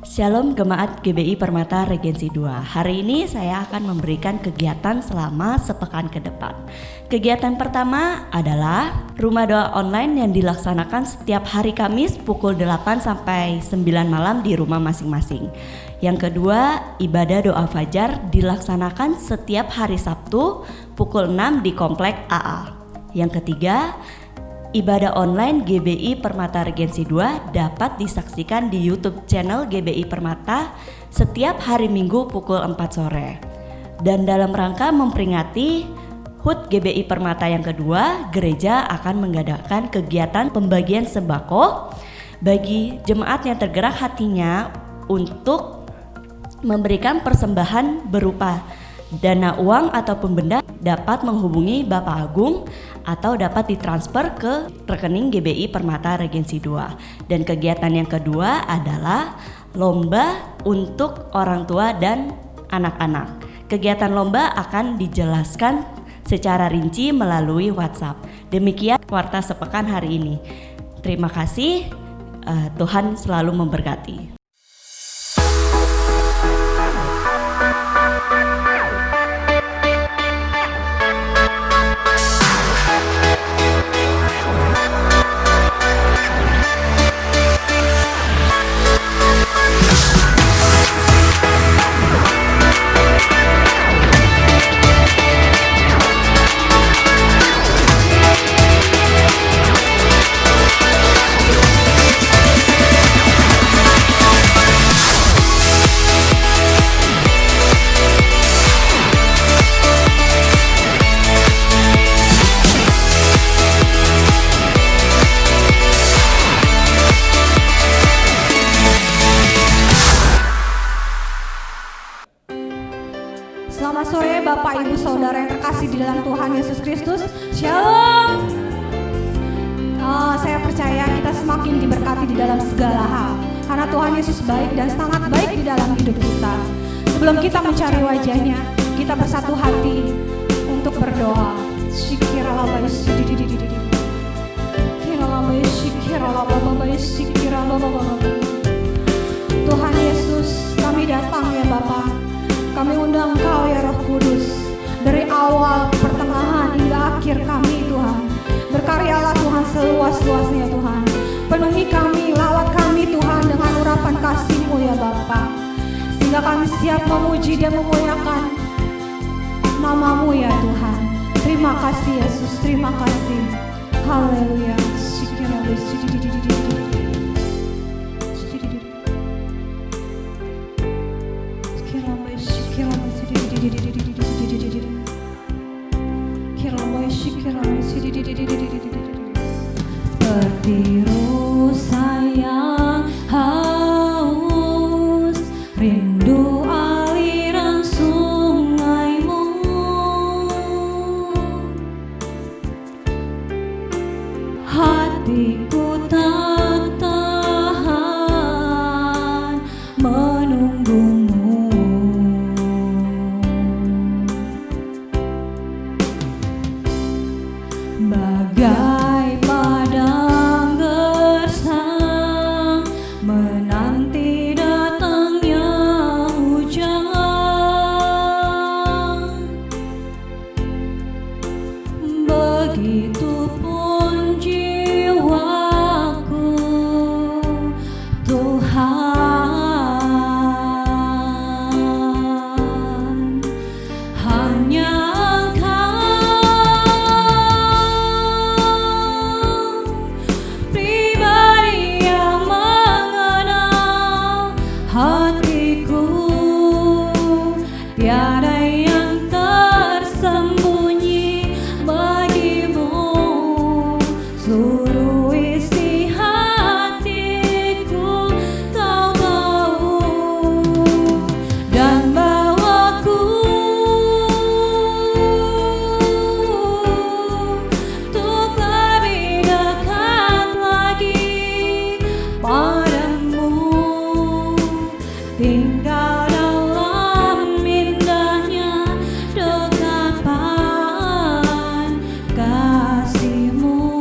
Shalom Jemaat GBI Permata Regensi 2. Hari ini saya akan memberikan kegiatan selama sepekan ke depan. Kegiatan pertama adalah rumah doa online yang dilaksanakan setiap hari Kamis pukul 8 sampai 9 malam di rumah masing-masing. Yang kedua, ibadah doa fajar dilaksanakan setiap hari Sabtu pukul 6 di Komplek AA. Yang ketiga, ibadah online GBI Permata Regensi 2 dapat disaksikan di YouTube channel GBI Permata setiap hari Minggu pukul 4 sore. Dan dalam rangka memperingati HUT GBI Permata yang kedua, gereja akan mengadakan kegiatan pembagian sembako bagi jemaat yang tergerak hatinya untuk memberikan persembahan berupa dana uang ataupun benda dapat menghubungi Bapak Agung atau dapat ditransfer ke rekening GBI Permata Regensi 2. Dan kegiatan yang kedua adalah lomba untuk orang tua dan anak-anak. Kegiatan lomba akan dijelaskan secara rinci melalui WhatsApp. Demikian Warta Sepekan hari ini. Terima kasih, Tuhan selalu memberkati. Selamat sore Bapak Ibu Saudara yang terkasih di dalam Tuhan Yesus Kristus. Shalom. Saya percaya kita semakin diberkati di dalam segala hal karena Tuhan Yesus baik dan sangat baik di dalam hidup kita. Sebelum kita mencari wajahnya, kita bersatu hati untuk berdoa. Tuhan Yesus, kami datang ya Bapa. Kami undang Engkau ya Roh Kudus, dari awal, pertengahan hingga akhir kami Tuhan. Berkaryalah Tuhan seluas-luasnya Tuhan. Penuhi kami, lawat kami Tuhan dengan urapan kasih-Mu ya Bapa. Sehingga kami siap memuji dan memuliakan nama-Mu ya Tuhan. Terima kasih Yesus, terima kasih. Haleluya. Seperti rusa yang haus, rindu aliran sungai-Mu. Hatiku tak tahan menunggu-Mu. Bagai padang gersang menanti datangnya hujan, begitupun jiwaku Tuhan, hanya hatiku, tiada yang tersembunyi bagi-Mu. Seluruh isi hatiku Kau tahu, dan bawaku untuk lebih dekat lagi padamu. Tinggal dalam indahnya dekapan kasih-Mu.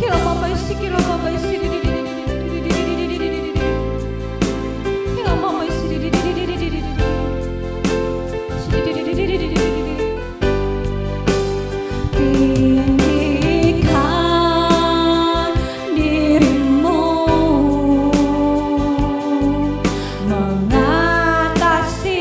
Kila mama isi, kila mama isi, kila mama isi, tinggikan dirimu mengatasi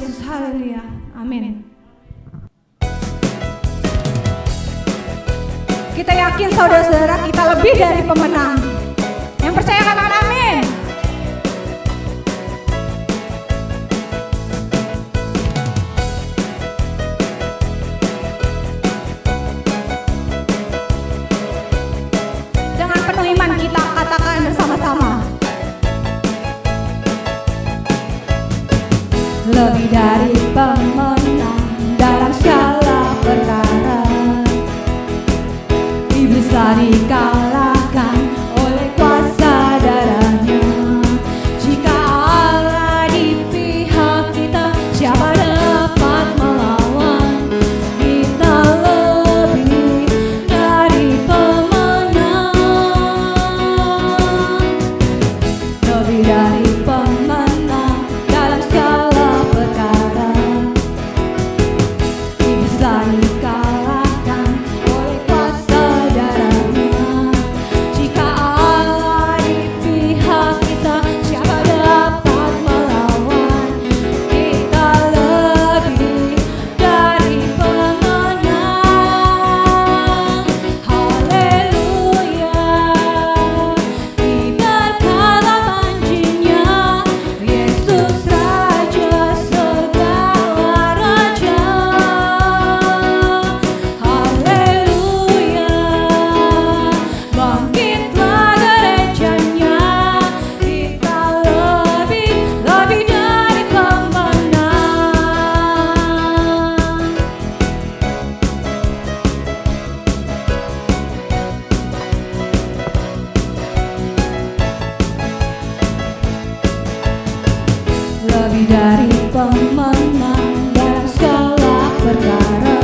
Yesus, haleluya, amin. Kita yakin saudara-saudara kita lebih dari pemenang. Yang percaya katakan amin. Dengan penuh iman kita katakan bersama-sama. Lebih dari pemenang dalam segala perkara, iblis telah dikalahkan oleh kuasa darahnya. Jika Allah di pihak kita, siapa dapat melawan? Kita lebih dari pemenang, lebih dari pemenang dalam segala perkara. Iblis telah dikalahkan oleh kuasa darahnya. Jika Allah di pihak kita, siapa dapat melawan? Kita lebih dari pemenang. Haleluya, ibaratlah banjinya Yesus Raja segala raja. Haleluya, bangkitlah gerejanya, kita lebih dari pemenang. Lebih dari pemenang dalam segala perkara,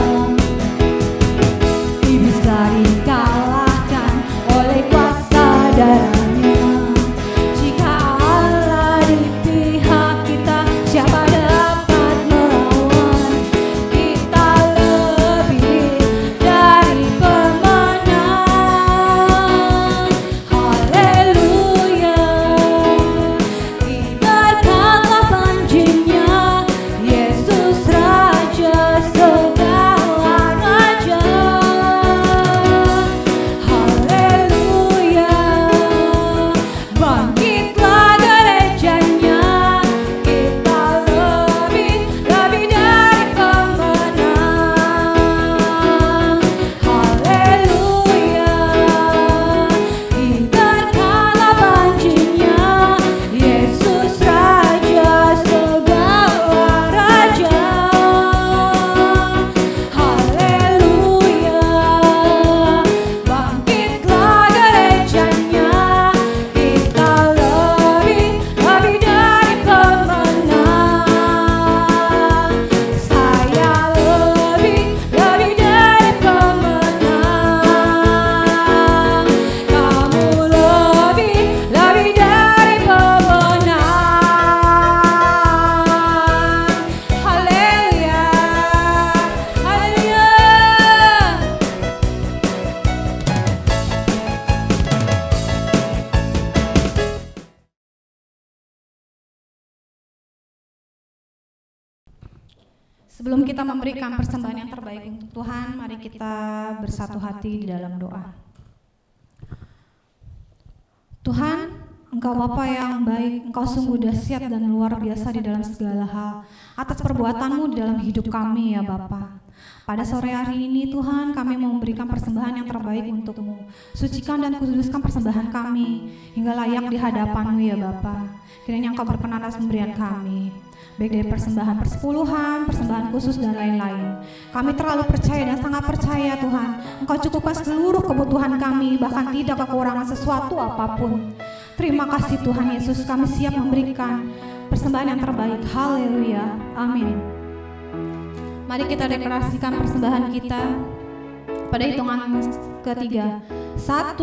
iblis telah dikalahkan oleh kuasa darahnya. Jika Allah di pihak kita, siapa dapat melawan? Kita lebih dari pemenang. Haleluya, ibaratlah banjinya Yesus Raja segala raja. Haleluya, bangkitlah gerejanya, kita lebih dari pemenang. Haleluya, ibaratlah banjinya Yesus Raja segala raja. Haleluya, bangkitlah gerejanya, kita lebih dari pemenang. Saya lebih dari pemenang. Kamu lebih dari pemenang. Haleluya, haleluya. Sebelum kita memberikan persembahan yang terbaik untuk Tuhan, mari kita bersatu hati di dalam doa. Tuhan, Engkau Bapa yang baik, Engkau sungguh dahsyat dan luar biasa di dalam segala hal. Atas perbuatan-Mu di dalam hidup kami ya Bapa. Pada sore hari ini Tuhan, kami mau memberikan persembahan yang terbaik untuk-Mu. Sucikan dan kuduskan persembahan kami hingga layak di hadapan-Mu ya Bapa. Kiranya Engkau berkenan atas pemberian kami, baik dari persembahan persepuluhan, persembahan khusus dan lain-lain. Kami terlalu percaya dan sangat percaya Tuhan, Engkau cukupkan seluruh kebutuhan kami, bahkan tidak kekurangan sesuatu apapun. Terima kasih Tuhan Yesus, kami siap memberikan persembahan yang terbaik. Haleluya, amin. Mari kita deklarasikan persembahan kita pada hitungan ketiga. 1,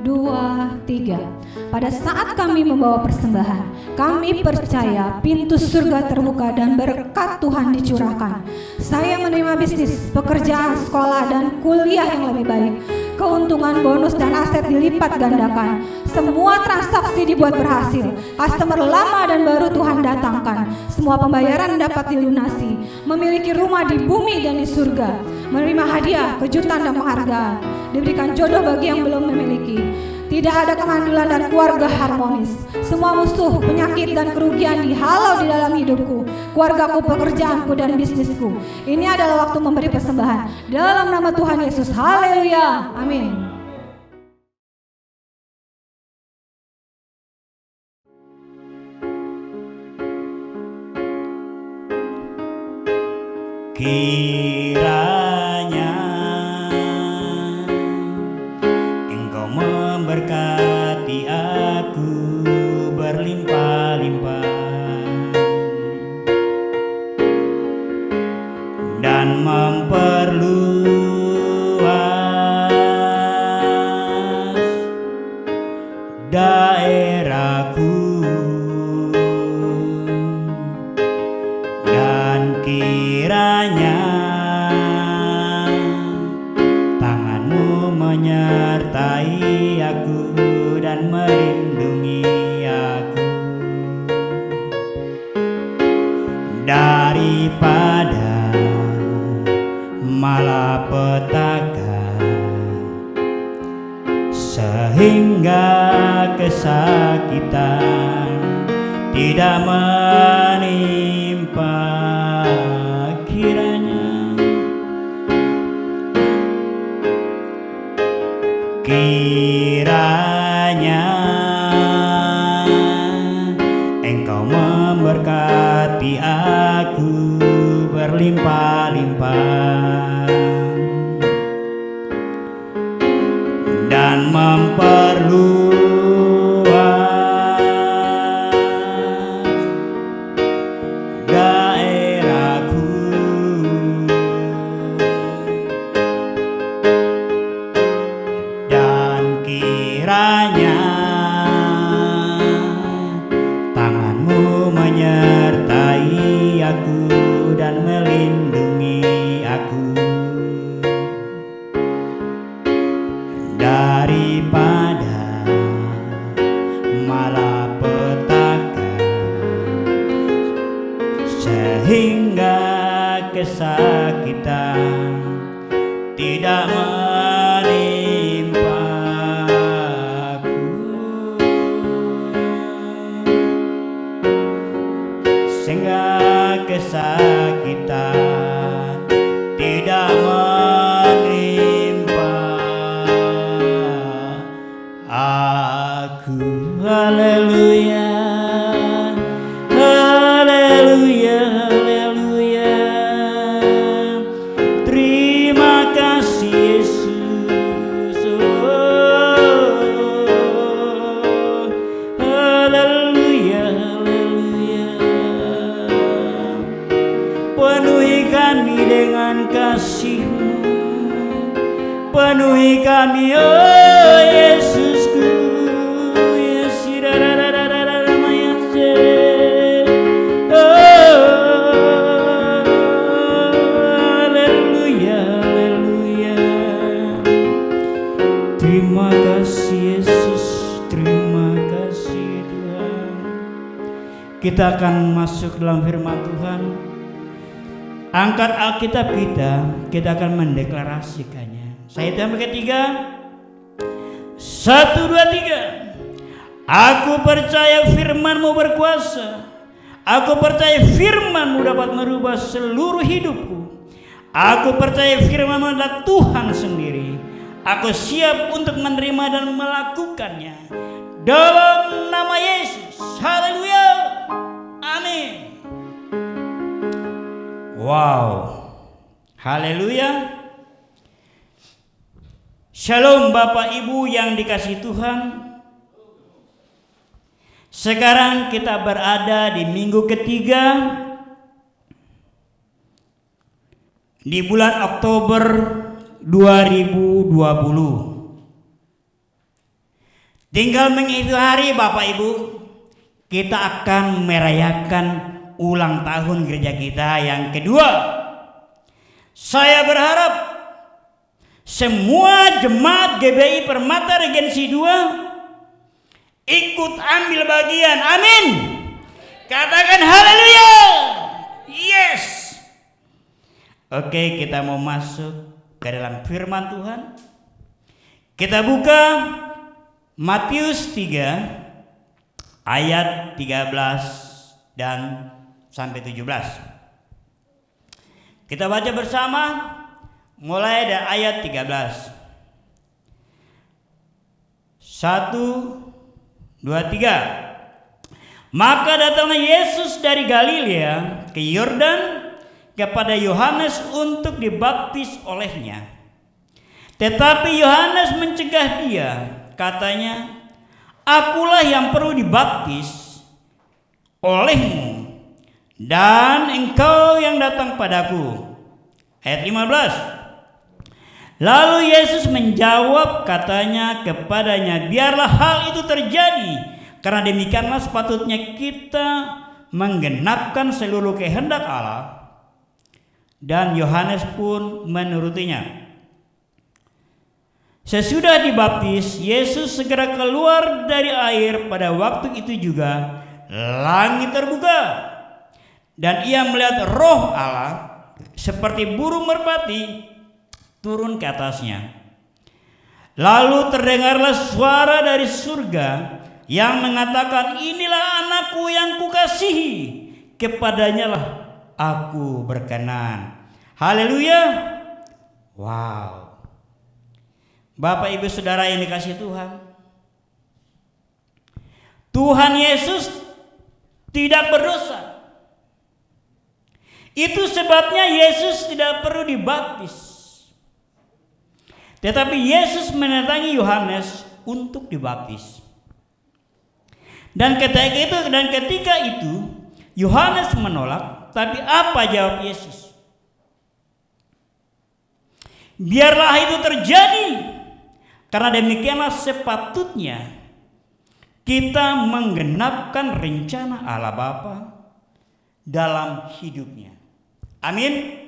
2, 3. Pada saat kami membawa persembahan, kami percaya pintu surga terbuka dan berkat Tuhan dicurahkan. Saya menerima bisnis, pekerjaan, sekolah, dan kuliah yang lebih baik. keuntungan bonus dan aset dilipat gandakan. Semua transaksi dibuat berhasil. Customer lama dan baru Tuhan datangkan. Semua pembayaran dapat dilunasi. Memiliki rumah di bumi dan di surga. Menerima hadiah, kejutan dan penghargaan. Diberikan jodoh bagi yang belum memiliki. Tidak ada kemandulan dan keluarga harmonis. Semua musuh, penyakit dan kerugian dihalau di dalam hidupku, keluargaku, pekerjaanku dan bisnisku. Ini adalah waktu memberi persembahan. Dalam nama Tuhan Yesus, haleluya, amin. Kiranya Engkau memberkati aku berlimpah-limpah dan memperluas daerahku, dan kiranya tanganmu menyertai aku dan melindungi aku daripada malapetaka, sehingga kesakitan tidak menimpa. Kiranya Engkau memberkati aku berlimpah-limpah dan memperluas daerahku, dan kiranya tanganmu menyertai aku dan melindungi aku daripada malapetaka, sehingga kesakitan tidak menimpa aku, sehingga kesakitan tidak menimpa aku. Haleluya, haleluya, haleluya. Terima kasih Yesus. Oh, haleluya, haleluya. Penuhi kami dengan kasih-Mu, penuhi kami, oh Yesusku. Terima kasih Yesus, terima kasih Tuhan. Kita akan masuk dalam firman Tuhan. Angkat Alkitab kita akan mendeklarasikannya. Saya yang ketiga, 1, 2, 3. Aku percaya firman-Mu berkuasa. Aku percaya firman-Mu dapat merubah seluruh hidupku. Aku percaya firman-Mu adalah Tuhan sendiri. Aku siap untuk menerima dan melakukannya dalam nama Yesus. Haleluya, amin. Wow, haleluya. Shalom Bapak Ibu yang dikasihi Tuhan. Sekarang kita berada di minggu ketiga di bulan Oktober 2020. Tinggal menghitung hari Bapak Ibu, kita akan merayakan ulang tahun gereja kita yang kedua. Saya berharap semua jemaat GBI Permata Regensi 2 ikut ambil bagian. Amin. Katakan haleluya. Yes. Oke, kita mau masuk ke dalam firman Tuhan. Kita buka Matius 3 ayat 13 dan sampai 17. Kita baca bersama mulai dari ayat 13. 1, 2, 3. Maka datanglah Yesus dari Galilea ke Yordan kepada Yohanes untuk dibaptis olehnya. Tetapi Yohanes mencegah dia, katanya, "Akulah yang perlu dibaptis olehmu, dan engkau yang datang padaku." Ayat 15. Lalu Yesus menjawab, katanya kepadanya, "Biarlah hal itu terjadi, karena demikianlah sepatutnya kita menggenapkan seluruh kehendak Allah." Dan Yohanes pun menurutinya. Sesudah dibaptis, Yesus segera keluar dari air. Pada waktu itu juga langit terbuka, dan ia melihat Roh Allah seperti burung merpati turun ke atasnya. Lalu terdengarlah suara dari surga yang mengatakan, "Inilah anakku yang kukasihi, kepadanya lah aku berkenan." Haleluya. Wow. Bapak Ibu Saudara yang dikasihi Tuhan, Tuhan Yesus tidak berdosa. Itu sebabnya Yesus tidak perlu dibaptis. Tetapi Yesus mendatangi Yohanes untuk dibaptis. Dan ketika itu Yohanes menolak. Tapi apa jawab Yesus? "Biarlah itu terjadi, karena demikianlah sepatutnya kita menggenapkan rencana Allah Bapa dalam hidupnya." Amin.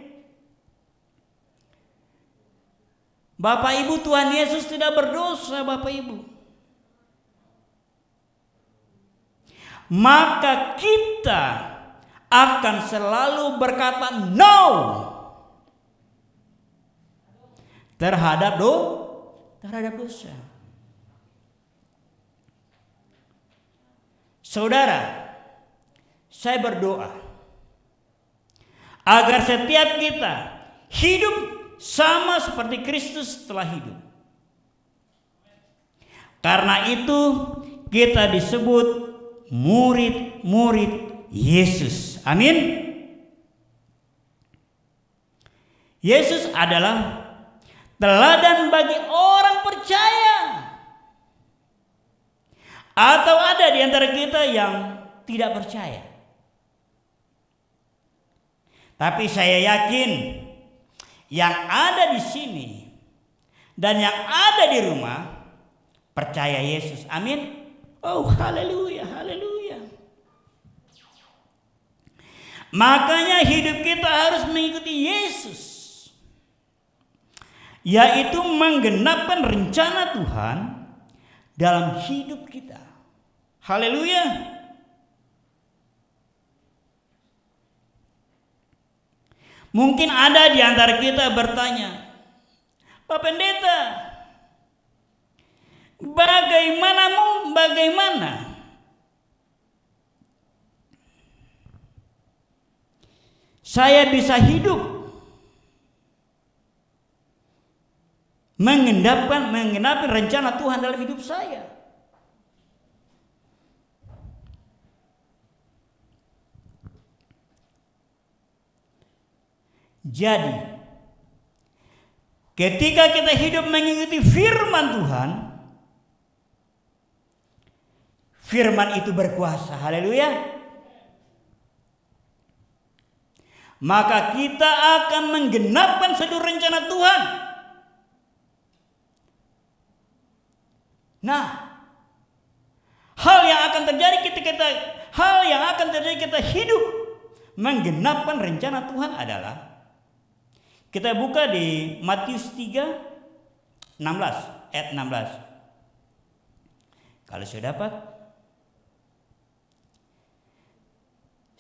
Bapak Ibu, Tuhan Yesus tidak berdosa, Bapak Ibu. Maka kita akan selalu berkata no terhadap dosa. Saudara, saya berdoa agar setiap kita hidup sama seperti Kristus telah hidup. Karena itu kita disebut murid-murid Yesus. Amin. Yesus adalah teladan bagi orang percaya. Atau ada di antara kita yang tidak percaya. Tapi saya yakin yang ada di sini dan yang ada di rumah percaya Yesus. Amin. Oh, haleluya, haleluya. Makanya hidup kita harus mengikuti Yesus, yaitu menggenapkan rencana Tuhan dalam hidup kita. Haleluya. Mungkin ada di antara kita bertanya, "Pak Pendeta, bagaimana saya bisa hidup menggenapi rencana Tuhan dalam hidup saya?" Jadi, ketika kita hidup mengikuti firman Tuhan, firman itu berkuasa. Haleluya. Maka kita akan menggenapkan seluruh rencana Tuhan. Nah, hal yang akan terjadi ketika kita hidup menggenapkan rencana Tuhan adalah, kita buka di Matius 3 ayat 16. Kalau sudah dapat,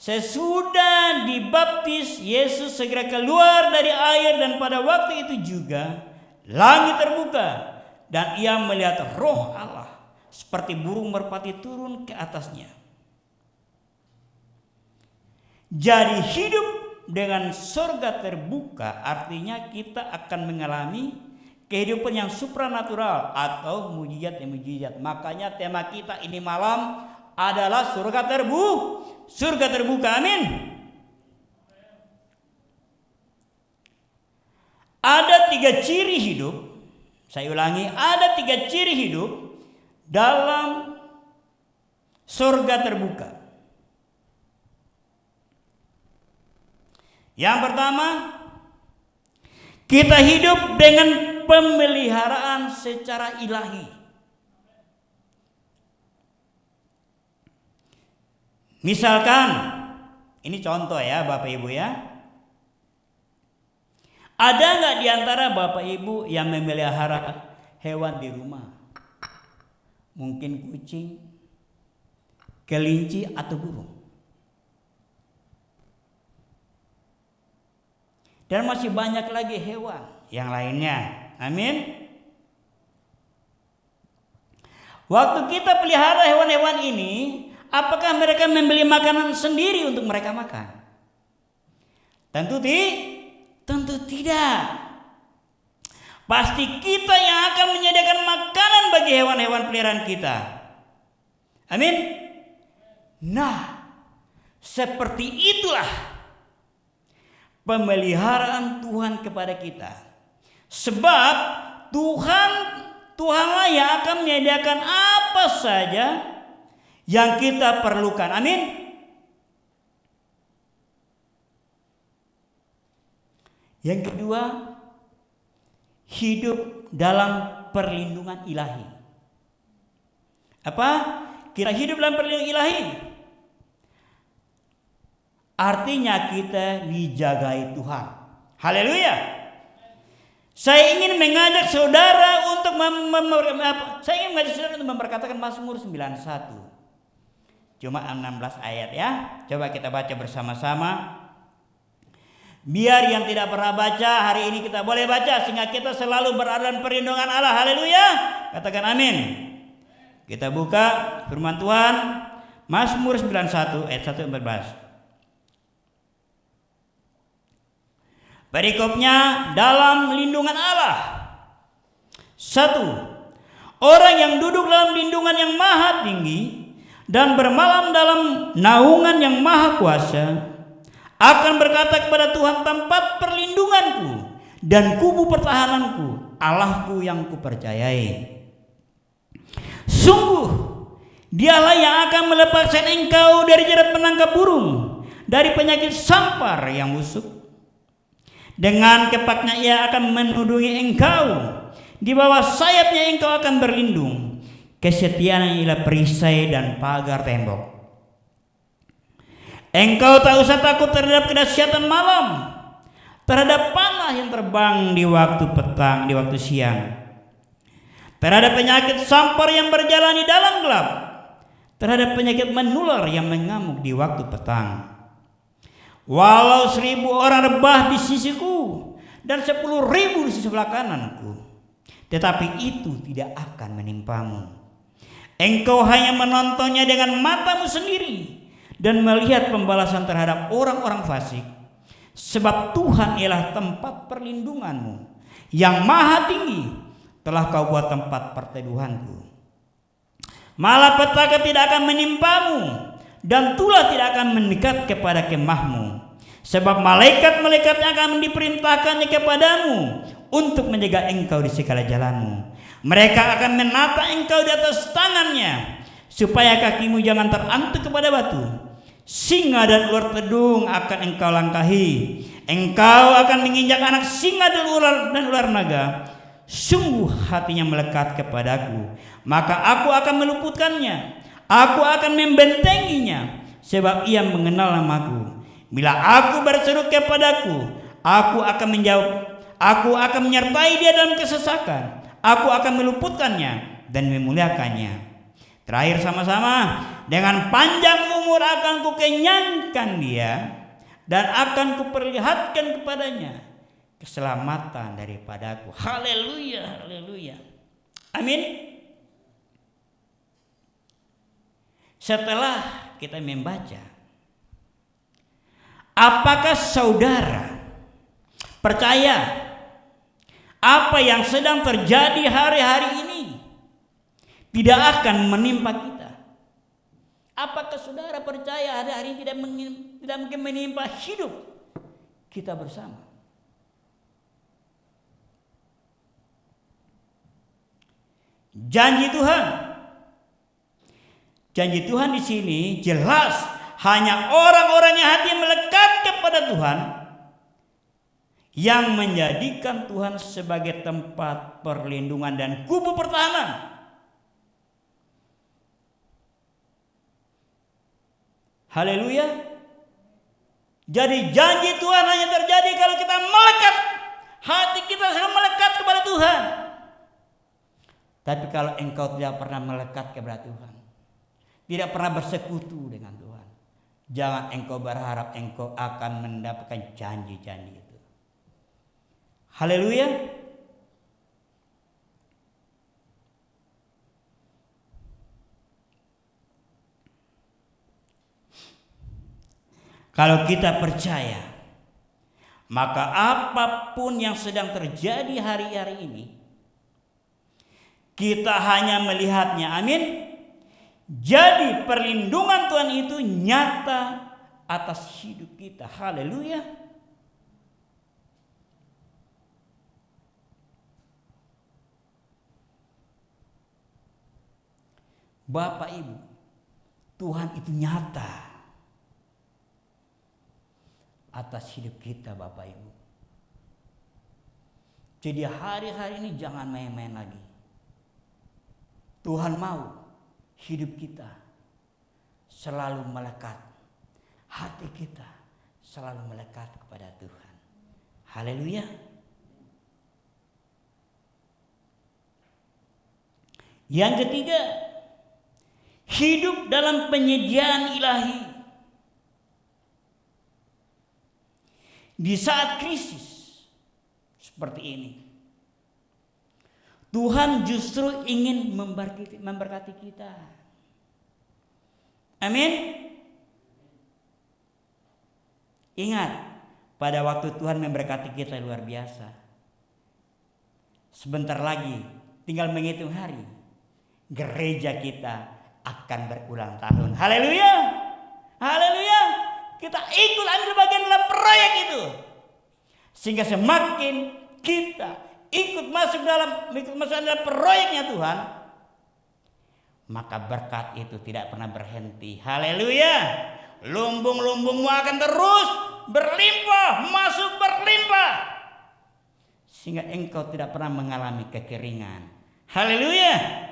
sesudah dibaptis Yesus segera keluar dari air, dan pada waktu itu juga langit terbuka dan ia melihat Roh Allah seperti burung merpati turun ke atasnya. Jadi hidup dengan surga terbuka artinya kita akan mengalami kehidupan yang supranatural atau mujizat. Makanya tema kita ini malam adalah surga terbuka. Amin. Ada 3 ciri hidup. Saya ulangi, ada 3 ciri hidup dalam surga terbuka. Yang pertama, kita hidup dengan pemeliharaan secara ilahi. Misalkan, ini contoh ya Bapak Ibu ya. Ada nggak di antara Bapak Ibu yang memelihara hewan di rumah? Mungkin kucing, kelinci atau burung. Dan masih banyak lagi hewan yang lainnya. Amin. Waktu kita pelihara hewan-hewan ini, apakah mereka membeli makanan sendiri untuk mereka makan? Tentu tidak. Pasti kita yang akan menyediakan makanan bagi hewan-hewan peliharaan kita. Amin. Nah, seperti itulah pemeliharaan Tuhan kepada kita. Sebab Tuhanlah yang akan menyediakan apa saja yang kita perlukan. Amin. Yang kedua, hidup dalam perlindungan ilahi. Apa? Kita hidup dalam perlindungan ilahi. Artinya kita dijagai Tuhan. Haleluya. Saya ingin mengajak saudara untuk memperkatakan Mazmur 91. Cuma 16 ayat ya. Coba kita baca bersama-sama. Biar yang tidak pernah baca, hari ini kita boleh baca sehingga kita selalu berada dalam perlindungan Allah. Haleluya. Katakan amin. Kita buka firman Tuhan. Mazmur 91 ayat 1-14. Perikopnya dalam lindungan Allah. 1. Orang yang duduk dalam lindungan yang maha tinggi dan bermalam dalam naungan yang maha kuasa akan berkata kepada Tuhan, tempat perlindunganku dan kubu pertahananku, Allahku yang kupercayai. Sungguh Dialah yang akan melepaskan engkau dari jerat penangkap burung, dari penyakit sampar yang busuk. Dengan kepaknya ia akan menudungi engkau, di bawah sayapnya engkau akan berlindung. Kesetiaannya ialah perisai dan pagar tembok. Engkau tak usah takut terhadap kedahsyatan malam, terhadap panah yang terbang di waktu petang, di waktu siang, terhadap penyakit sampar yang berjalan di dalam gelap, terhadap penyakit menular yang mengamuk di waktu petang. Walau 1000 orang rebah di sisiku dan 10.000 di sebelah kananku, tetapi itu tidak akan menimpamu. Engkau hanya menontonnya dengan matamu sendiri dan melihat pembalasan terhadap orang-orang fasik. Sebab Tuhan ialah tempat perlindunganmu, yang maha tinggi telah kau buat tempat perteduhanku. Malapetaka tidak akan menimpamu, dan tulah tidak akan mendekat kepada kemahmu. Sebab malaikat-malaikatnya akan diperintahkannya kepadamu untuk menjaga engkau di segala jalanmu. Mereka akan menata engkau di atas tangannya, supaya kakimu jangan terantuk kepada batu. Singa dan ular tedung akan engkau langkahi. Engkau akan menginjak anak singa dan ular naga. Sungguh hatinya melekat kepadaku, maka aku akan meluputkannya. Aku akan membentenginya, sebab ia mengenal namaku. Bila aku berseru kepadaku, aku akan menjawab. Aku akan menyertai dia dalam kesesakan. aku akan meluputkannya dan memuliakannya. Terakhir sama-sama, dengan panjang umur akan kukenyangkan dia dan akan kuperlihatkan kepadanya keselamatan daripadaku. Haleluya, haleluya. Amin. Setelah kita membaca, apakah saudara percaya apa yang sedang terjadi hari-hari ini tidak akan menimpa kita? Apakah saudara percaya hari-hari ini tidak mungkin menimpa hidup kita bersama? Janji Tuhan di sini jelas hanya orang-orang yang hati melekat kepada Tuhan yang menjadikan Tuhan sebagai tempat perlindungan dan kubu pertahanan. Haleluya. Jadi janji Tuhan hanya terjadi kalau kita melekat, hati kita selalu melekat kepada Tuhan. Tapi kalau engkau tidak pernah melekat kepada Tuhan, tidak pernah bersekutu dengan Tuhan, jangan engkau berharap engkau akan mendapatkan janji-janji itu. Haleluya. Kalau kita percaya, maka apapun yang sedang terjadi hari-hari ini, kita hanya melihatnya. Amin. Jadi perlindungan Tuhan itu nyata atas hidup kita. Haleluya. Bapak Ibu, Tuhan itu nyata atas hidup kita, Bapak Ibu. Jadi hari-hari ini jangan main-main lagi. Tuhan mau hidup kita selalu melekat, hati kita selalu melekat kepada Tuhan. Haleluya. Yang ketiga, hidup dalam penyediaan ilahi. Di saat krisis seperti ini, Tuhan justru ingin memberkati kita. Amin. Ingat, pada waktu Tuhan memberkati kita luar biasa. Sebentar lagi, tinggal menghitung hari, gereja kita akan berulang tahun. Haleluya. Haleluya. Kita ikut ambil bagian dalam proyek itu. Sehingga semakin kita ikut masuk dalam proyeknya Tuhan, maka berkat itu tidak pernah berhenti. Haleluya. Lumbung-lumbungmu akan terus berlimpah, masuk berlimpah, sehingga engkau tidak pernah mengalami kekeringan. Haleluya.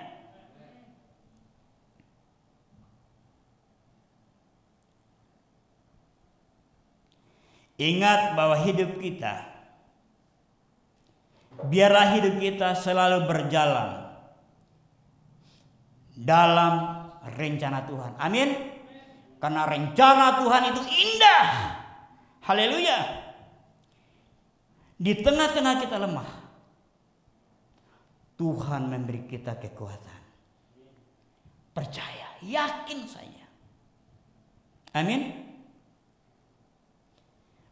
Ingat bahwa hidup kita, biarlah hidup kita selalu berjalan dalam rencana Tuhan. Amin. Karena rencana Tuhan itu indah. Haleluya. Di tengah-tengah kita lemah, Tuhan memberi kita kekuatan. Percaya, yakin saja. Amin.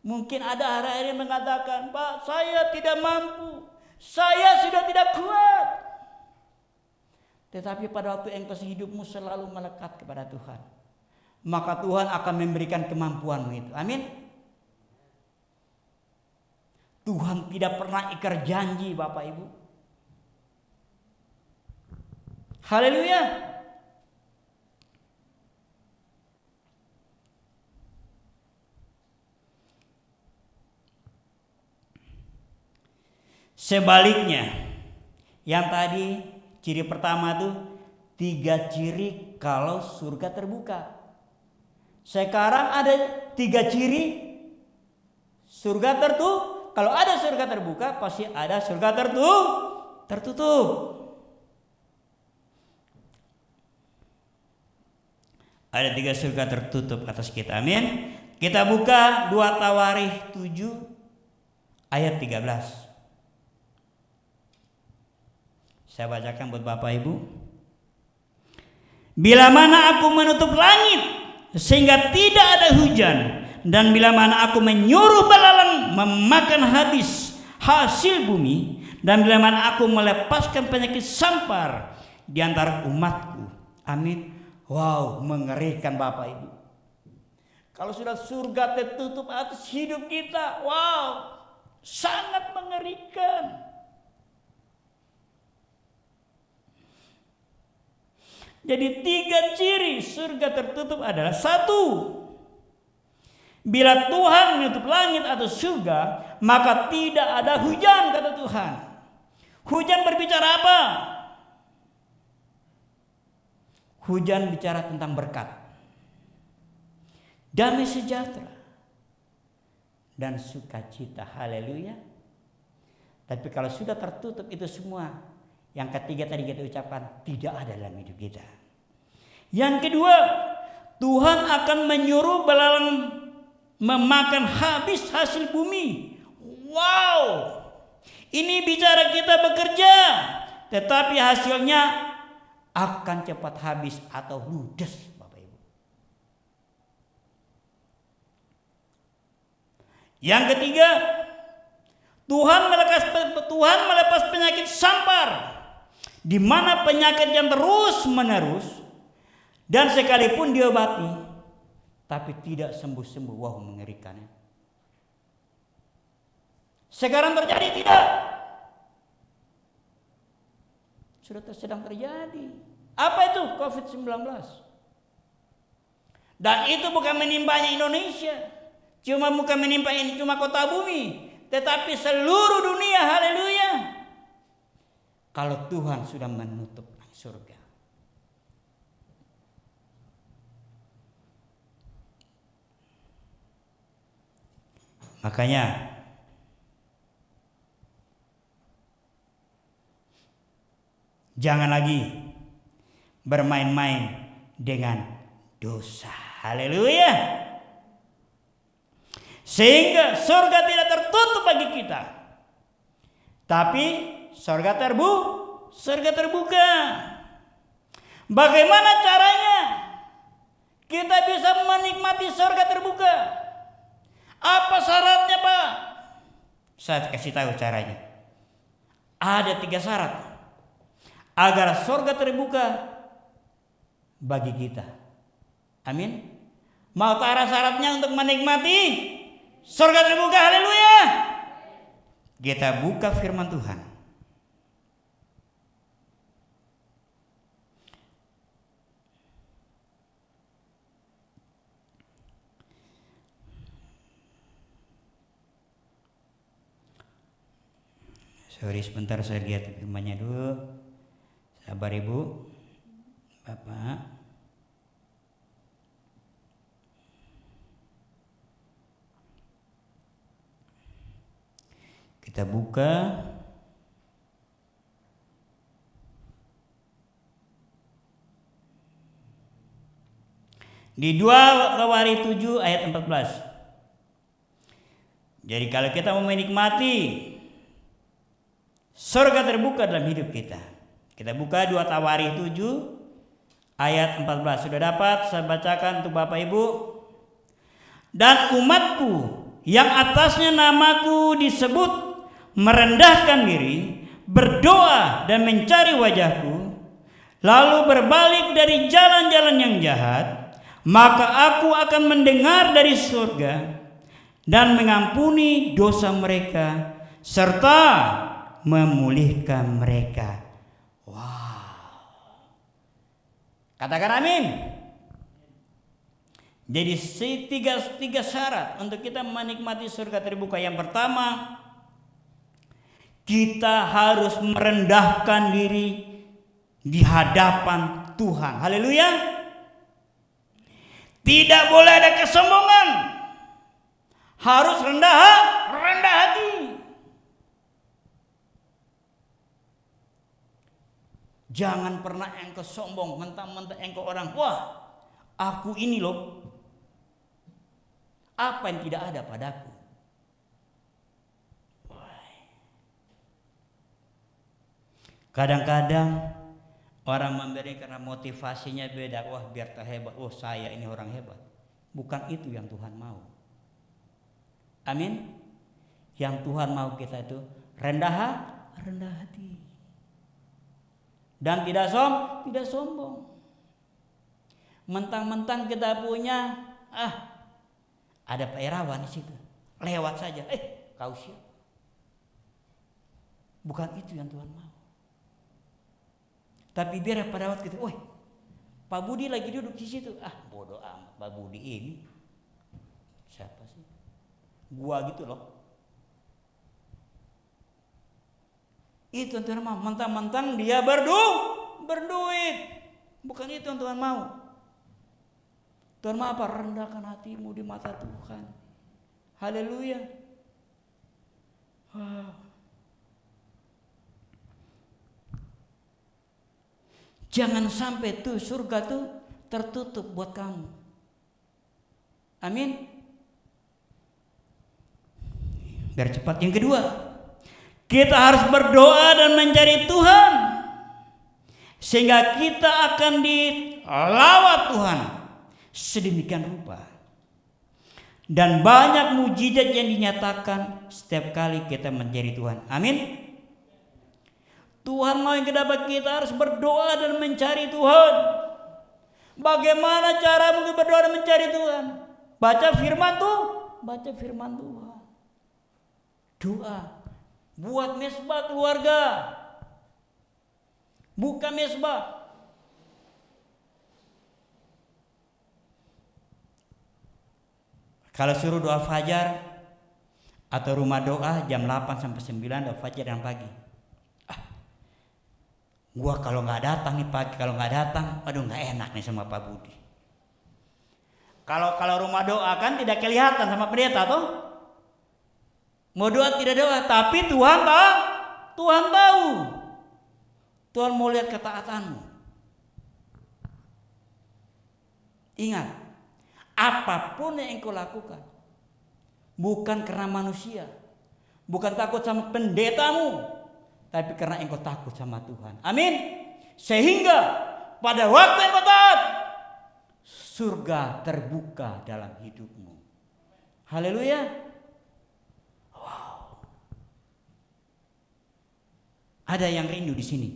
Mungkin ada hari-hari yang mengatakan, Pak, saya tidak mampu, saya sudah tidak kuat. Tetapi pada waktu engkau hidupmu selalu melekat kepada Tuhan, maka Tuhan akan memberikan kemampuanmu itu. Amin. Tuhan tidak pernah ingkar janji, Bapak Ibu. Haleluya. Sebaliknya, yang tadi ciri pertama tuh 3 ciri kalau surga terbuka. Sekarang ada 3 ciri surga tertutup. Kalau ada surga terbuka, pasti ada surga tertutup. Ada 3 surga tertutup atas kita. Amin. Kita buka 2 Tawarikh 7 ayat 13. Saya bacakan buat Bapak Ibu. Bila mana aku menutup langit sehingga tidak ada hujan, dan bila mana aku menyuruh belalang memakan habis hasil bumi, dan bila mana aku melepaskan penyakit sampar di antara umatku. Amin. Wow, mengerikan Bapak Ibu. Kalau sudah surga tertutup atas hidup kita, wow, sangat mengerikan. Jadi 3 ciri surga tertutup adalah: 1, bila Tuhan menutup langit atau surga, maka tidak ada hujan, kata Tuhan. Hujan berbicara apa? Hujan bicara tentang berkat, damai sejahtera, dan sukacita. Haleluya. Tapi kalau sudah tertutup itu semua, yang ketiga tadi kita ucapkan, tidak ada dalam hidup kita. Yang kedua, Tuhan akan menyuruh belalang memakan habis hasil bumi. Wow, ini bicara kita bekerja, tetapi hasilnya akan cepat habis atau ludes, Bapak Ibu. Yang ketiga, Tuhan melepas penyakit sampar, di mana penyakit yang terus menerus dan sekalipun diobati tapi tidak sembuh-sembuh. Wow, mengerikannya. Sekarang terjadi tidak? Sudah sedang terjadi. Apa itu? COVID-19. Dan itu bukan menimpanya Indonesia, bukan menimpa ini cuma kota bumi, tetapi seluruh dunia. Haleluya. Kalau Tuhan sudah menutup surga. Makanya jangan lagi bermain-main dengan dosa. Haleluya. Sehingga surga tidak tertutup bagi kita, tapi surga terbuka. Bagaimana caranya kita bisa menikmati surga terbuka? Apa syaratnya, Pak? Saya kasih tahu caranya. Ada 3 syarat agar surga terbuka bagi kita. Amin. Mau tahu syaratnya untuk menikmati surga terbuka? Haleluya. Kita buka firman Tuhan. Sorry, sebentar saya lihat firmannya dulu. Sabar Ibu, Bapak. Kita buka di 2 Tawarikh 7 ayat 14. Jadi kalau kita mau menikmati surga terbuka dalam hidup kita, kita buka 2 Tawarikh 7 ayat 14. Sudah dapat? Saya bacakan untuk Bapak Ibu. Dan umatku yang atasnya namaku disebut merendahkan diri, berdoa dan mencari wajahku, lalu berbalik dari jalan-jalan yang jahat, maka aku akan mendengar dari surga dan mengampuni dosa mereka serta memulihkan mereka. Wow. Katakan amin. Jadi tiga syarat untuk kita menikmati surga terbuka. Yang pertama, kita harus merendahkan diri di hadapan Tuhan. Haleluya. Tidak boleh ada kesombongan. Harus rendah hati. Jangan pernah engkau sombong, mentang-mentang engkau orang, wah, aku ini loh. Apa yang tidak ada padaku? Kadang-kadang orang memberi karena motivasinya beda. Wah, biar tak hebat. Oh, saya ini orang hebat. Bukan itu yang Tuhan mau. Amin. Yang Tuhan mau kita itu rendah hati. Dan tidak sombong. Mentang-mentang kita punya, ada Pak Irawan di situ. Lewat saja. Kau siapa? Bukan itu yang Tuhan mau. Tapi biar pada waktu itu, Pak Budi lagi duduk di situ. Bodoh amat, Pak Budi ini siapa sih? Gua gitu loh. Itu yang Tuhan mau. Mentang-mentang dia berduit. Bukan itu yang Tuhan mau. Tuhan mau apa? Rendahkan hatimu di mata Tuhan. Haleluya. Jangan sampai tuh surga tuh tertutup buat kamu. Amin. Biar cepat. Yang kedua, kita harus berdoa dan mencari Tuhan, sehingga kita akan dilawat Tuhan sedemikian rupa. Dan banyak mujizat yang dinyatakan setiap kali kita mencari Tuhan. Amin. Tuhan mau yang kita harus berdoa dan mencari Tuhan. Bagaimana cara mungkin berdoa dan mencari Tuhan? Baca firman Tuhan. Doa. Buat mesbah keluarga. Buka mesbah. Kalau suruh doa fajar atau rumah doa jam 8 sampai 9 doa fajar yang pagi. Gua kalau nggak datang nih pagi, kalau nggak datang, aduh nggak enak nih sama Pak Budi. Kalau rumah doa kan tidak kelihatan sama pendeta tuh. Mau doa tidak doa, tapi Tuhan tahu. Tuhan mau lihat ketaatanmu. Ingat, apapun yang engkau lakukan, bukan karena manusia, bukan takut sama pendetamu, tapi karena engkau takut sama Tuhan. Amin. Sehingga pada waktu engkau taat, surga terbuka dalam hidupmu. Haleluya. Wow. Ada yang rindu di sini?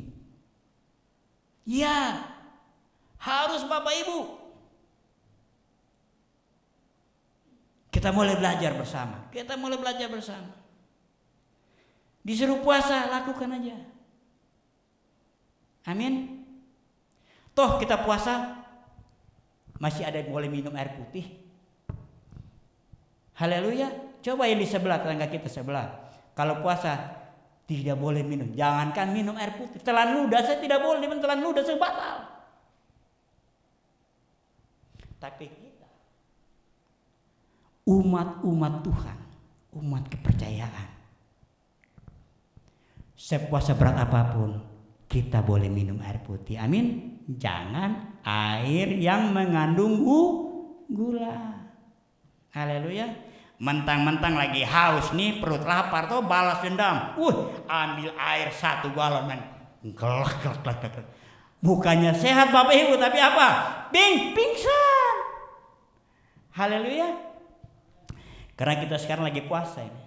Ya, harus Bapak Ibu. Kita mulai belajar bersama. Disuruh puasa, lakukan aja. Amin. Toh kita puasa masih ada yang boleh minum air putih. Haleluya. Coba yang di sebelah, tetangga kita sebelah. Kalau puasa tidak boleh minum. Jangankan minum air putih, telan ludah saya tidak boleh, telan ludah saya batal. Tapi kita umat Tuhan, umat kepercayaan, sepuasa berat apapun kita boleh minum air putih. Amin. Jangan air yang mengandung gula. Haleluya. Mentang-mentang lagi haus nih, perut lapar tuh balas dendam. Ambil air 1 galon man. Gelak. Bukannya sehat Bapak Ibu, tapi apa? Pingsan. Haleluya. Karena kita sekarang lagi puasa ini.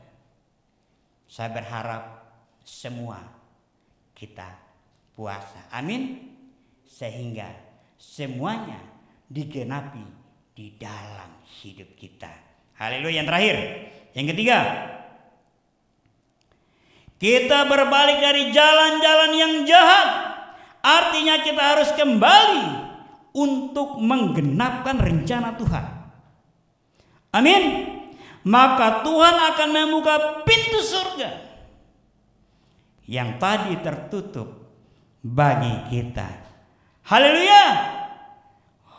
Saya berharap semua kita puasa. Amin. Sehingga semuanya digenapi di dalam hidup kita. Haleluya. Yang terakhir, yang ketiga, kita berbalik dari jalan-jalan yang jahat. Artinya kita harus kembali untuk menggenapkan rencana Tuhan. Amin. Maka Tuhan akan membuka pintu surga yang tadi tertutup bagi kita. Haleluya.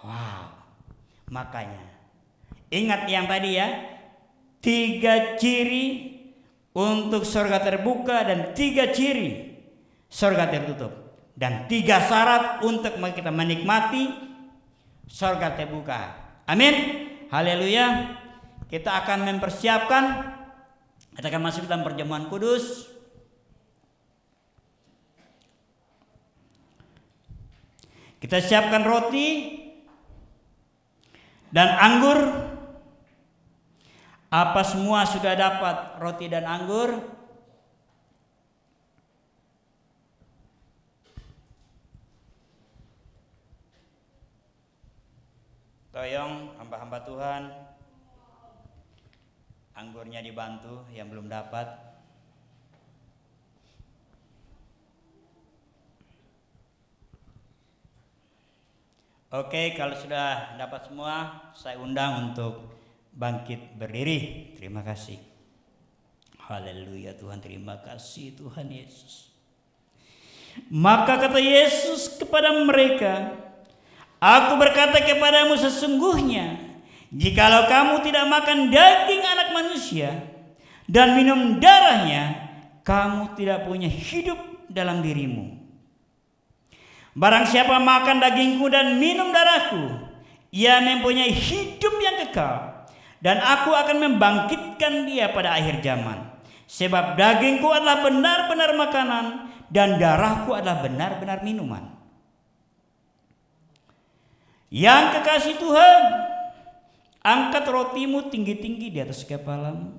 Wow. Makanya ingat yang tadi ya, 3 ciri untuk surga terbuka dan 3 ciri surga tertutup. dan 3 syarat untuk kita menikmati surga terbuka. Amin. Haleluya. Kita akan mempersiapkan, kita akan masuk dalam perjamuan kudus. Kita siapkan roti dan anggur. Apa semua sudah dapat roti dan anggur? Tolong hamba-hamba Tuhan, anggurnya dibantu yang belum dapat. Oke, kalau sudah dapat semua, saya undang untuk bangkit berdiri. Terima kasih. Haleluya Tuhan, terima kasih Tuhan Yesus. Maka kata Yesus kepada mereka, Aku berkata kepadamu sesungguhnya, jikalau kamu tidak makan daging anak manusia dan minum darahnya, kamu tidak punya hidup dalam dirimu. Barang siapa makan dagingku dan minum darahku, ia mempunyai hidup yang kekal, dan aku akan membangkitkan dia pada akhir zaman. Sebab dagingku adalah benar-benar makanan, dan darahku adalah benar-benar minuman. Yang kekasih Tuhan, angkat rotimu tinggi-tinggi di atas kepalamu.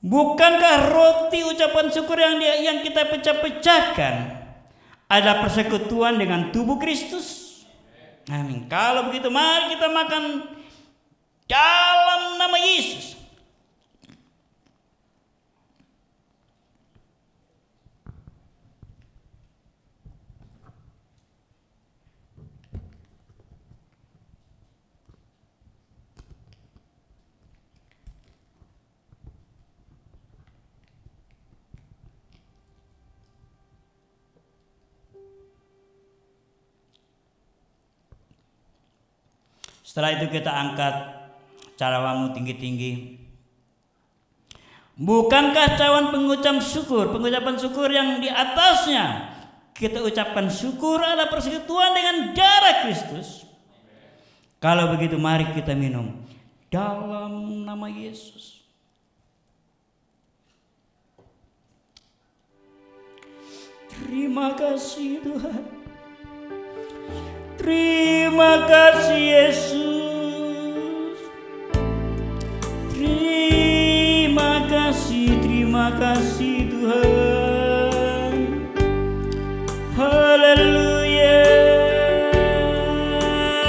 Bukankah roti ucapan syukur yang kita pecah-pecahkan ada persekutuan dengan tubuh Kristus? Amin. Kalau begitu, mari kita makan dalam nama Yesus. Setelah itu kita angkat cawamu tinggi-tinggi. Bukankah cawan pengucapan syukur yang di atasnya kita ucapkan syukur ada persekutuan dengan darah Kristus? Kalau begitu mari kita minum dalam nama Yesus. Terima kasih Tuhan. Terima kasih Yesus. Terima kasih Tuhan. Haleluya.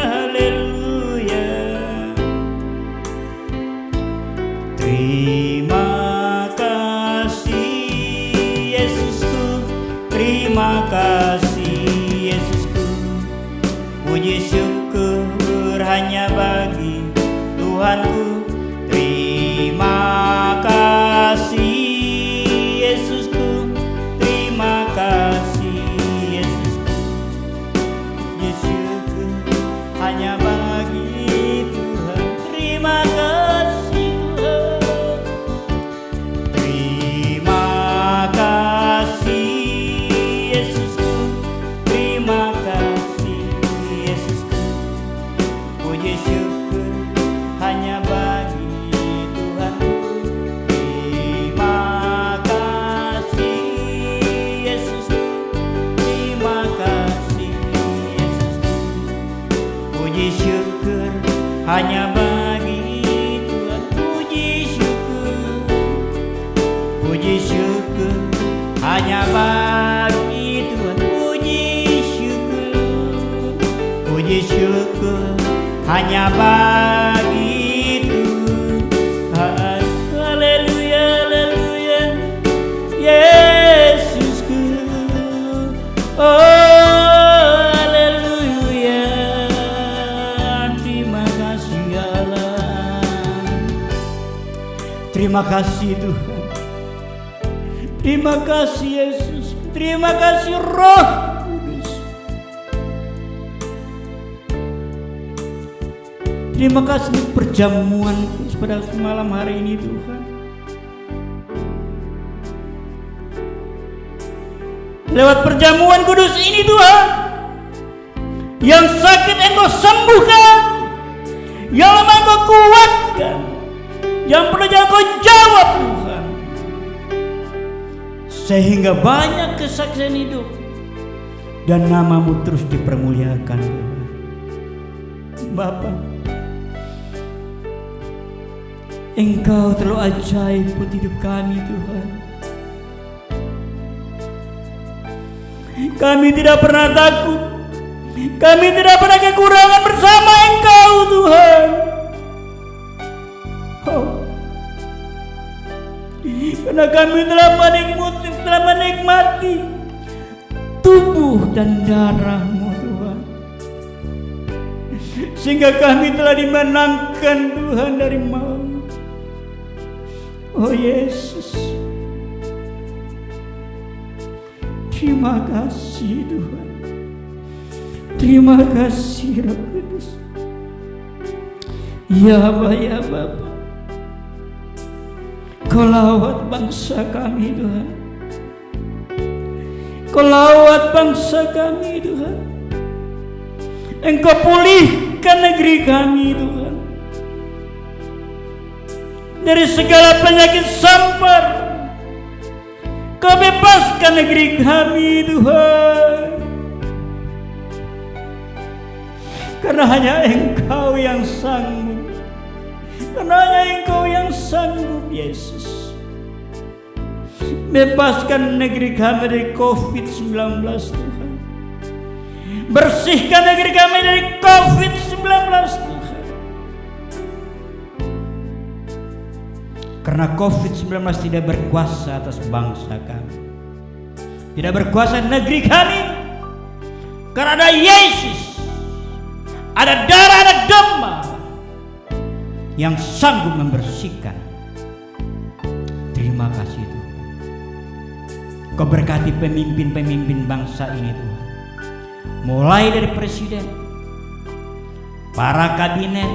Haleluya. Terima kasih Yesusku. Terima kasih Yesusku. Puji syukur hanya bagi Tuhanku. Terima kasih Yesusku. Terima kasih Yesusku. Puji syukur hanya bagi Tuhan. Terima kasih Tuhan. Terima kasih Yesusku. Terima kasih Yesusku. Puji syukur hanya bagi Tuhan. Terima kasih Yesusku. Terima kasih Yesusku. Puji syukur hanya bagi Tuhan. Puji syukur. Puji syukur hanya bagi Tuhan. Puji syukur. Puji syukur hanya bagi Tuhan. Haleluya, haleluya, Yesusku. Oh, haleluya. Terima kasih Allah. Terima kasih Tuhan. Terima kasih Yesus. Terima kasih Roh Kudus. Terima kasih untuk perjamuan pada malam hari ini Tuhan. Lewat perjamuan kudus ini Tuhan, yang sakit Engkau sembuhkan, yang lemah Engkau kuatkan, yang perlu Engkau jawab Tuhan, sehingga banyak kesaksian hidup dan nama-Mu terus dipermuliakan Tuhan. Bapa, Engkau terlalu ajaib buat hidup kami Tuhan. Kami tidak pernah takut, kami tidak pernah kekurangan bersama Engkau Tuhan. Oh, karena kami telah menikmati tubuh dan darah-Mu Tuhan, sehingga kami telah dimenangkan Tuhan dari maut. Oh Yesus, terima kasih Tuhan. Terima kasih Roh Kudus. Ya Bapa, Kau lawat bangsa kami Tuhan. Kau lawat bangsa kami Tuhan. Engkau pulihkan negeri kami Tuhan dari segala penyakit sampar. Kau bebaskan negeri kami Tuhan, karena hanya Engkau yang sanggup, karena hanya Engkau yang sanggup Yesus. Bebaskan negeri kami dari COVID-19 Tuhan. Bersihkan negeri kami dari COVID-19 Tuhan. Karena COVID-19 tidak berkuasa atas bangsa kami, tidak berkuasa negeri kami, karena ada Yesus, ada darah, ada domba yang sanggup membersihkan. Terima kasih Tuhan. Kau berkati pemimpin-pemimpin bangsa ini Tuhan, mulai dari presiden, para kabinet,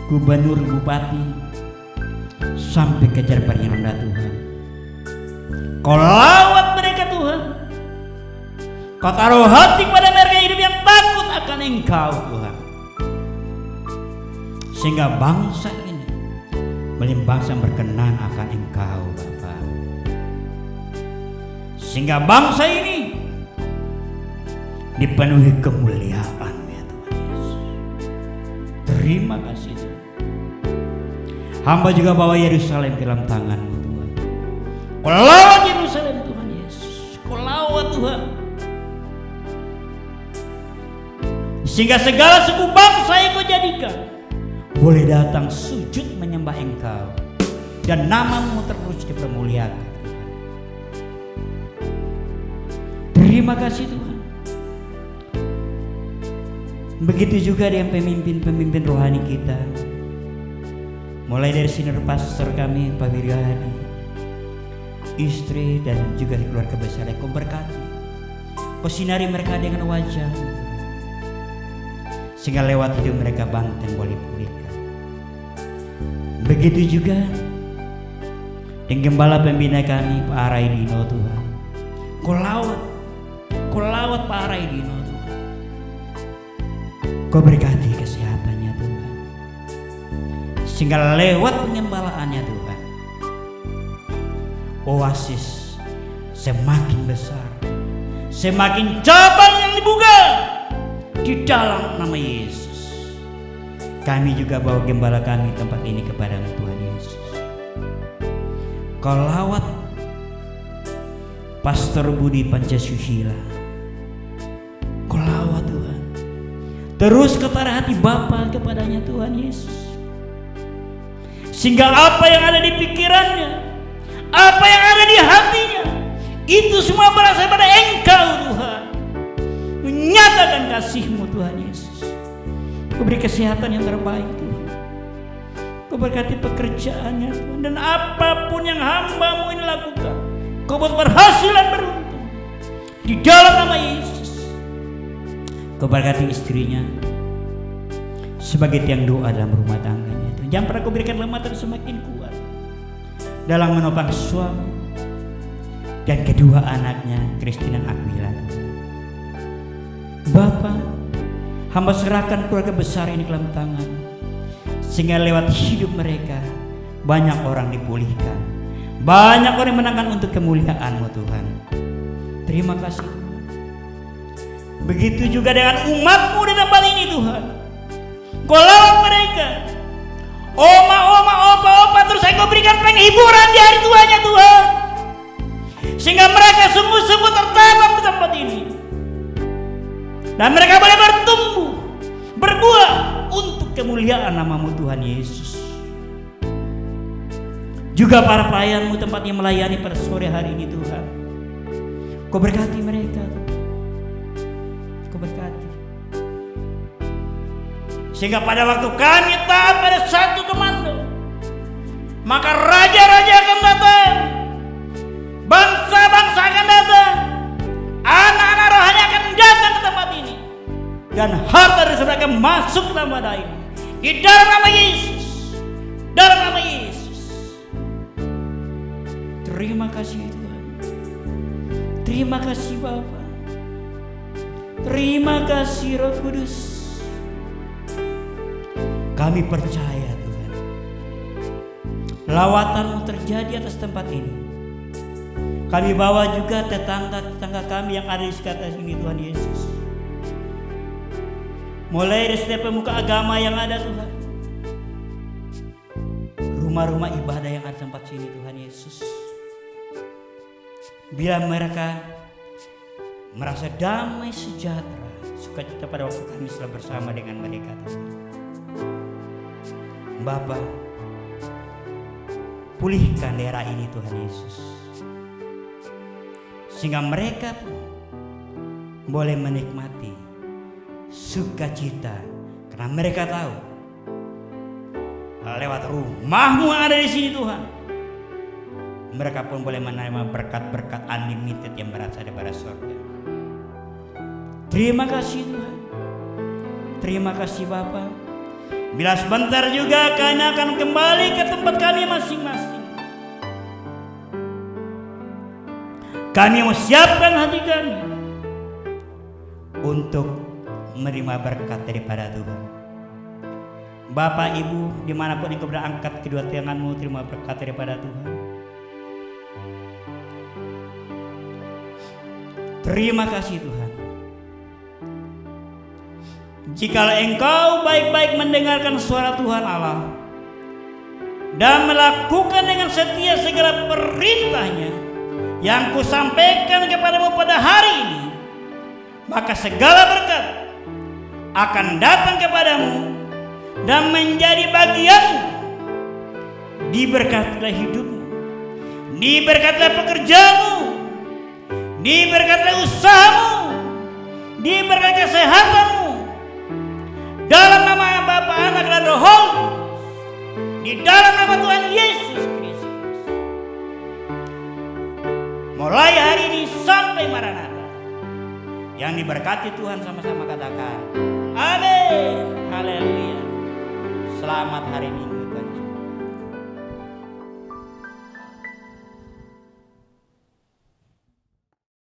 gubernur, bupati, sampai ke jajaran paling rendah Tuhan. Kau lawat mereka Tuhan. Kau taruh hati kepada mereka hidup yang takut akan Engkau Tuhan, sehingga bangsa ini menjadi bangsa yang berkenan akan Engkau Bapa. Sehingga bangsa ini dipenuhi kemuliaan ya Tuhan Yesus. Terima kasih Tuhan. Hamba juga bawa Yerusalem ke dalam tangan-Mu Tuhan. Kau lawat Yerusalem Tuhan Yesus. Kau lawat Tuhan, sehingga segala suku bangsa yang Kau jadikan boleh datang sujud menyembah Engkau, dan nama-Mu terus dipermuliakan. Terima kasih Tuhan. Begitu juga dengan pemimpin-pemimpin rohani kita, mulai dari senior pastor kami Pak Wiryadi, istri dan juga keluarga besar. Kau berkati, Kau sinari mereka dengan wajah, sehingga lewat hidup mereka bangkit boleh pulihkan. Begitu juga dengan gembala pembina kami Pak Araidino Tuhan. Kau lawat Pak Araidino Tuhan. Kau berkati kesehatannya Tuhan, sehingga lewat pengembalaannya Tuhan, oasis semakin besar, semakin cabang yang dibuka di dalam nama Yesus. Kami juga bawa gembala kami tempat ini kepada-Mu Tuhan Yesus. Kau lawat Pastor Budi Pancasusila. Kau lawat Tuhan, terus kepada hati Bapa kepadanya Tuhan Yesus, sehingga apa yang ada di pikirannya, apa yang ada di hatinya, itu semua berasal pada Engkau Tuhan. Menyatakan kasih-Mu Tuhan Yesus. Kau beri kesehatan yang terbaik Tuhan. Kau berkati pekerjaannya Tuhan, dan apapun yang hamba-Mu ini lakukan, Kau buat berhasil dan beruntung di dalam nama Yesus. Kau berkati istrinya sebagai tiang doa dalam rumah tangganya Tuhan. Jangan pernah Kau berikan lemah dan semakin kuat dalam menopang suami dan kedua anaknya Christine dan Aquila. Bapa, hamba serahkan keluarga besar ini ke dalam tangan, sehingga lewat hidup mereka banyak orang dipulihkan, banyak orang menangkan untuk kemuliaan-Mu Tuhan. Terima kasih Tuhan. Begitu juga dengan umat-Mu di tempat ini Tuhan. Kau lawat mereka, oma, opa, terus Engkau berikan penghiburan di hari tuanya Tuhan, sehingga mereka sungguh-sungguh tertanam di tempat ini, dan mereka boleh bertumbuh, berbuah untuk kemuliaan nama-Mu Tuhan Yesus. Juga para pelayan-Mu tempat yang melayani pada sore hari ini Tuhan, Kau berkati mereka, Kau berkati, sehingga pada waktu kami taat pada satu komando, maka raja-raja akan datang, bangsa-bangsa akan datang, anak-anak rohani akan datang ke tempat ini, dan harta dari mereka masuk ke dalam wadah ini, di dalam nama Yesus, dalam nama Yesus. Terima kasih Tuhan, terima kasih Bapa, terima kasih Roh Kudus. Kami percaya Tuhan, lawatan-Mu terjadi atas tempat ini. Kami bawa juga tetangga-tetangga kami yang ada di sekitar sini Tuhan Yesus, mulai dari setiap pemuka agama yang ada Tuhan, rumah-rumah ibadah yang ada di tempat sini Tuhan Yesus. Bila mereka merasa damai sejahtera, sukacita pada waktu kami setelah bersama dengan mereka Tuhan. Bapa, pulihkan daerah ini Tuhan Yesus, sehingga mereka pun boleh menikmati sukacita, karena mereka tahu lewat rumah-Mu yang ada di sini Tuhan, mereka pun boleh menerima berkat-berkat unlimited yang berasal dari surga. Terima kasih Tuhan, terima kasih Bapa. Bila sebentar juga kami akan kembali ke tempat kami masing-masing, kami mau siapkan hati kami untuk menerima berkat daripada Tuhan. Bapak Ibu dimanapun Engkau berada, angkat kedua tangan-Mu, terima berkat daripada Tuhan. Terima kasih Tuhan. Jikalau Engkau baik-baik mendengarkan suara Tuhan Allah dan melakukan dengan setia segala perintah-Nya yang kusampaikan kepadamu pada hari ini, maka segala berkat akan datang kepadamu dan menjadi bagianmu. Diberkatilah hidupmu, diberkatilah pekerjaanmu, diberkatilah usahamu, diberkatilah kesehatanmu, dalam nama Bapa, Anak dan Roh Kudus, di dalam nama Tuhan Yesus Kristus. Mulai hari ini sampai Maranatha, yang diberkati Tuhan sama-sama katakan amin. Haleluya. Selamat hari Minggu.